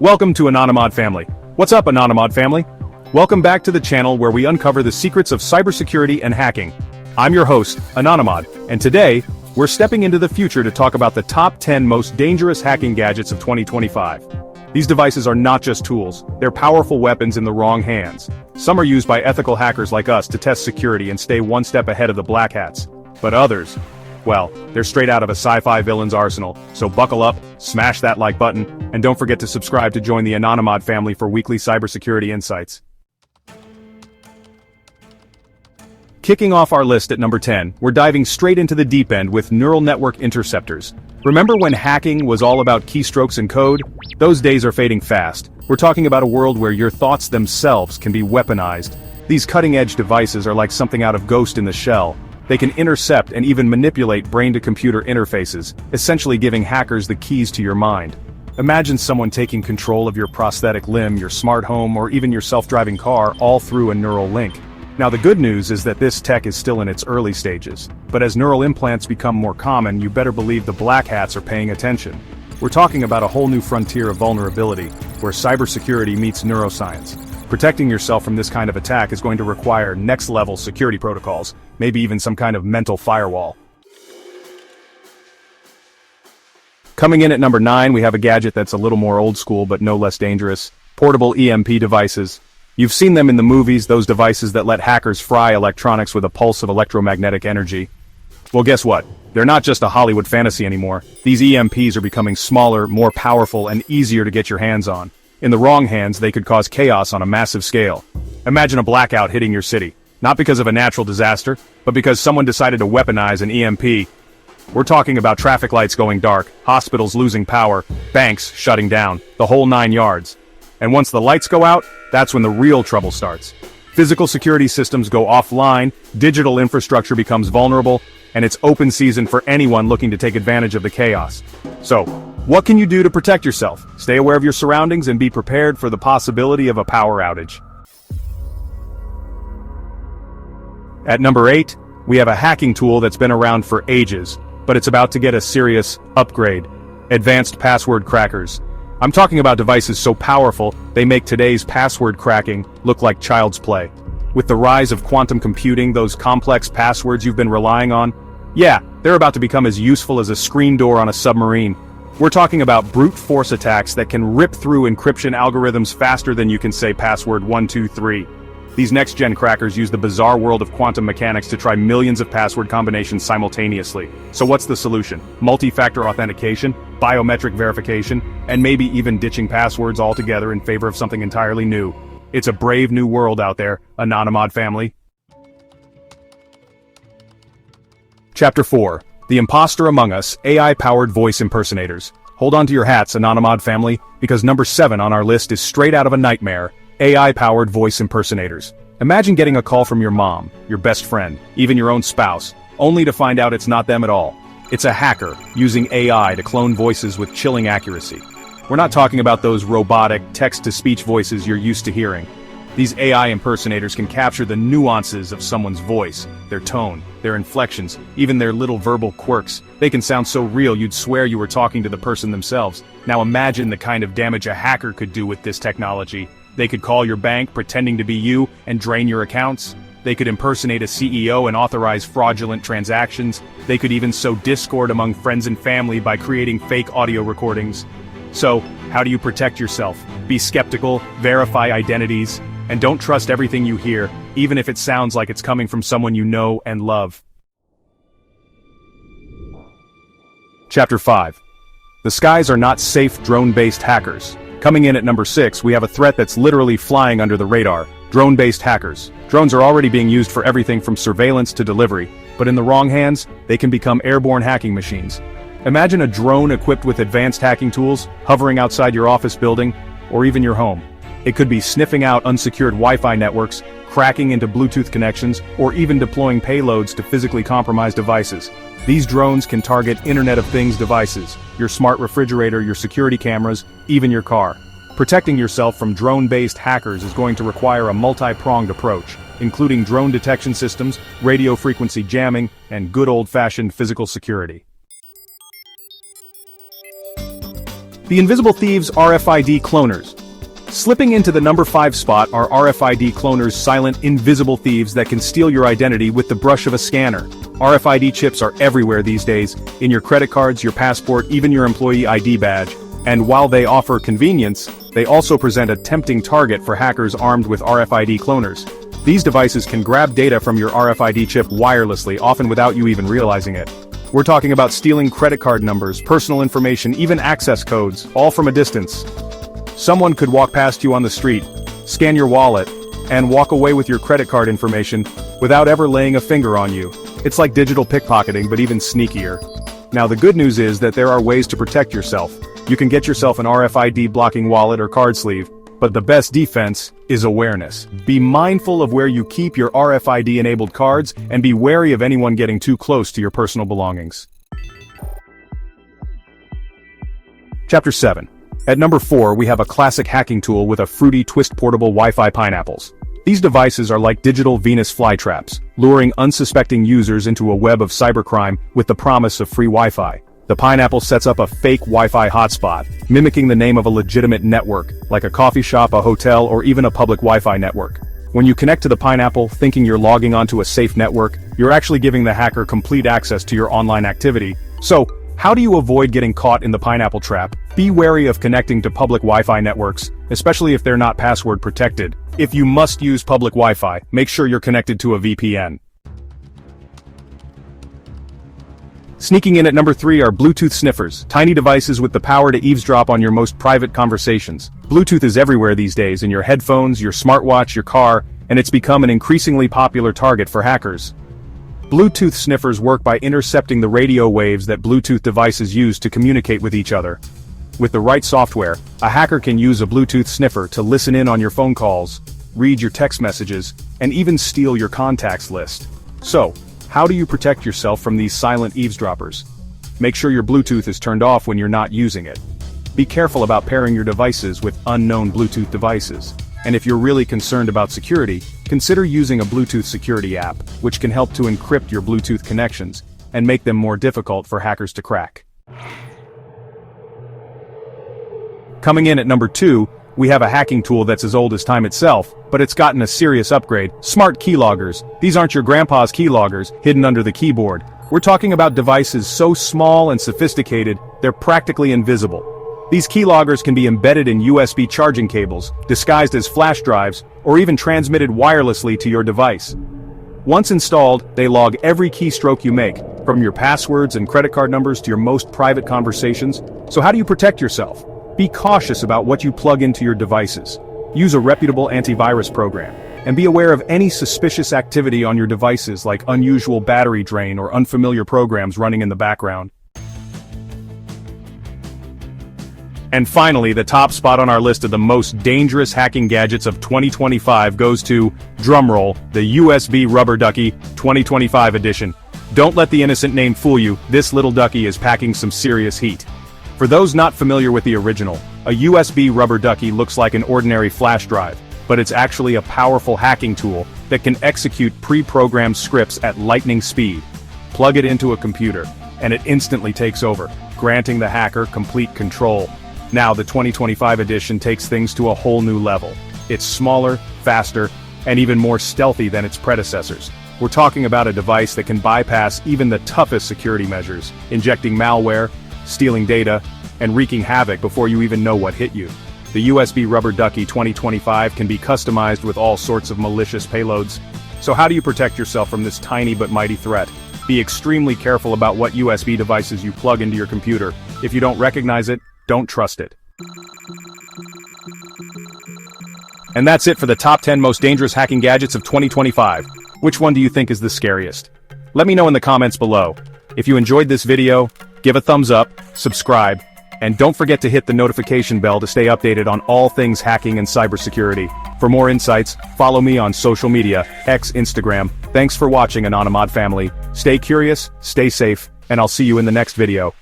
Welcome to Anonymod Family. What's up, Anonymod Family? Welcome back to the channel where we uncover the secrets of cybersecurity and hacking. I'm your host, Anonymod, and today, we're stepping into the future to talk about the top 10 most dangerous hacking gadgets of 2025. These devices are not just tools, they're powerful weapons in the wrong hands. Some are used by ethical hackers like us to test security and stay one step ahead of the black hats. But others, well, they're straight out of a sci-fi villain's arsenal, so buckle up, smash that like button, and don't forget to subscribe to join the Anonymod family for weekly cybersecurity insights. Kicking off our list at number 10, we're diving straight into the deep end with Neural Network Interceptors. Remember when hacking was all about keystrokes and code? Those days are fading fast. We're talking about a world where your thoughts themselves can be weaponized. These cutting-edge devices are like something out of Ghost in the Shell. They can intercept and even manipulate brain-to-computer interfaces, essentially giving hackers the keys to your mind. Imagine someone taking control of your prosthetic limb, your smart home, or even your self-driving car, all through a neural link. Now the good news is that this tech is still in its early stages, but as neural implants become more common, you better believe the black hats are paying attention. We're talking about a whole new frontier of vulnerability, where cybersecurity meets neuroscience. Protecting yourself from this kind of attack is going to require next-level security protocols, maybe even some kind of mental firewall. Coming in at number 9, we have a gadget that's a little more old school but no less dangerous: portable EMP devices. You've seen them in the movies, those devices that let hackers fry electronics with a pulse of electromagnetic energy. Well, guess what? They're not just a Hollywood fantasy anymore. These EMPs are becoming smaller, more powerful, and easier to get your hands on. In the wrong hands, they could cause chaos on a massive scale. Imagine a blackout hitting your city, not because of a natural disaster, but because someone decided to weaponize an EMP. We're talking about traffic lights going dark, hospitals losing power, banks shutting down, the whole 9 yards. And once the lights go out, that's when the real trouble starts. Physical security systems go offline, digital infrastructure becomes vulnerable, and it's open season for anyone looking to take advantage of the chaos. So, what can you do to protect yourself? Stay aware of your surroundings and be prepared for the possibility of a power outage. At number 8, we have a hacking tool that's been around for ages, but it's about to get a serious upgrade: advanced password crackers. I'm talking about devices so powerful, they make today's password cracking look like child's play. With the rise of quantum computing, those complex passwords you've been relying on, yeah, they're about to become as useful as a screen door on a submarine. We're talking about brute force attacks that can rip through encryption algorithms faster than you can say password 123. These next-gen crackers use the bizarre world of quantum mechanics to try millions of password combinations simultaneously. So what's the solution? Multi-factor authentication, biometric verification, and maybe even ditching passwords altogether in favor of something entirely new. It's a brave new world out there, Anonymod family. Chapter 4. The Imposter Among Us, AI-powered voice impersonators. Hold on to your hats, Anonymod family, because number 7 on our list is straight out of a nightmare: AI-powered voice impersonators. Imagine getting a call from your mom, your best friend, even your own spouse, only to find out it's not them at all. It's a hacker using AI to clone voices with chilling accuracy. We're not talking about those robotic, text-to-speech voices you're used to hearing. These AI impersonators can capture the nuances of someone's voice, their tone, their inflections, even their little verbal quirks. They can sound so real you'd swear you were talking to the person themselves. Now imagine the kind of damage a hacker could do with this technology. They could call your bank pretending to be you and drain your accounts. They could impersonate a CEO and authorize fraudulent transactions. They could even sow discord among friends and family by creating fake audio recordings. So, how do you protect yourself? Be skeptical, verify identities, and don't trust everything you hear, even if it sounds like it's coming from someone you know and love. Chapter 5. The skies are not safe drone-based hackers. Coming in at number 6, we have a threat that's literally flying under the radar: drone-based hackers. Drones are already being used for everything from surveillance to delivery, but in the wrong hands, they can become airborne hacking machines. Imagine a drone equipped with advanced hacking tools, hovering outside your office building, or even your home. It could be sniffing out unsecured Wi-Fi networks, cracking into Bluetooth connections, or even deploying payloads to physically compromised devices. These drones can target Internet of Things devices, your smart refrigerator, your security cameras, even your car. Protecting yourself from drone-based hackers is going to require a multi-pronged approach, including drone detection systems, radio frequency jamming, and good old-fashioned physical security. The Invisible Thieves RFID Cloners. Slipping into the number 5 spot are RFID Cloners, silent, invisible thieves that can steal your identity with the brush of a scanner. RFID chips are everywhere these days, in your credit cards, your passport, even your employee ID badge. And while they offer convenience, they also present a tempting target for hackers armed with RFID cloners. These devices can grab data from your RFID chip wirelessly, often without you even realizing it. We're talking about stealing credit card numbers, personal information, even access codes, all from a distance. Someone could walk past you on the street, scan your wallet, and walk away with your credit card information without ever laying a finger on you. It's like digital pickpocketing, but even sneakier. Now the good news is that there are ways to protect yourself. You can get yourself an RFID blocking wallet or card sleeve, but the best defense is awareness. Be mindful of where you keep your RFID-enabled cards, and be wary of anyone getting too close to your personal belongings. Chapter 7. At number 4, we have a classic hacking tool with a fruity twist-portable Wi-Fi pineapples. These devices are like digital Venus flytraps, luring unsuspecting users into a web of cybercrime with the promise of free Wi-Fi. The pineapple sets up a fake Wi-Fi hotspot, mimicking the name of a legitimate network, like a coffee shop, a hotel, or even a public Wi-Fi network. When you connect to the pineapple, thinking you're logging onto a safe network, you're actually giving the hacker complete access to your online activity. So, how do you avoid getting caught in the pineapple trap? Be wary of connecting to public Wi-Fi networks, especially if they're not password protected. If you must use public Wi-Fi, make sure you're connected to a VPN. Sneaking in at number 3 are Bluetooth Sniffers, tiny devices with the power to eavesdrop on your most private conversations. Bluetooth is everywhere these days, in your headphones, your smartwatch, your car, and it's become an increasingly popular target for hackers. Bluetooth sniffers work by intercepting the radio waves that Bluetooth devices use to communicate with each other. With the right software, a hacker can use a Bluetooth sniffer to listen in on your phone calls, read your text messages, and even steal your contacts list. So, how do you protect yourself from these silent eavesdroppers? Make sure your Bluetooth is turned off when you're not using it. Be careful about pairing your devices with unknown Bluetooth devices. And if you're really concerned about security, consider using a Bluetooth security app, which can help to encrypt your Bluetooth connections and make them more difficult for hackers to crack. Coming in at number 2, we have a hacking tool that's as old as time itself, but it's gotten a serious upgrade: smart keyloggers. These aren't your grandpa's keyloggers, hidden under the keyboard. We're talking about devices so small and sophisticated, they're practically invisible. These keyloggers can be embedded in USB charging cables, disguised as flash drives, or even transmitted wirelessly to your device. Once installed, they log every keystroke you make, from your passwords and credit card numbers to your most private conversations. So how do you protect yourself? Be cautious about what you plug into your devices. Use a reputable antivirus program, and be aware of any suspicious activity on your devices, like unusual battery drain or unfamiliar programs running in the background. And finally, the top spot on our list of the most dangerous hacking gadgets of 2025 goes to, drumroll, the USB Rubber Ducky 2025 edition. Don't let the innocent name fool you, this little ducky is packing some serious heat. For those not familiar with the original, a USB Rubber Ducky looks like an ordinary flash drive, but it's actually a powerful hacking tool that can execute pre-programmed scripts at lightning speed. Plug it into a computer, and it instantly takes over, granting the hacker complete control. Now the 2025 edition takes things to a whole new level. It's smaller, faster, and even more stealthy than its predecessors. We're talking about a device that can bypass even the toughest security measures, injecting malware, stealing data, and wreaking havoc before you even know what hit you. The USB Rubber Ducky 2025 can be customized with all sorts of malicious payloads. So how do you protect yourself from this tiny but mighty threat? Be extremely careful about what USB devices you plug into your computer. If you don't recognize it, don't trust it. And that's it for the top 10 most dangerous hacking gadgets of 2025. Which one do you think is the scariest? Let me know in the comments below. If you enjoyed this video, give a thumbs up, subscribe, and don't forget to hit the notification bell to stay updated on all things hacking and cybersecurity. For more insights, follow me on social media, X, Instagram. Thanks for watching, Anonymod family. Stay curious, stay safe, and I'll see you in the next video.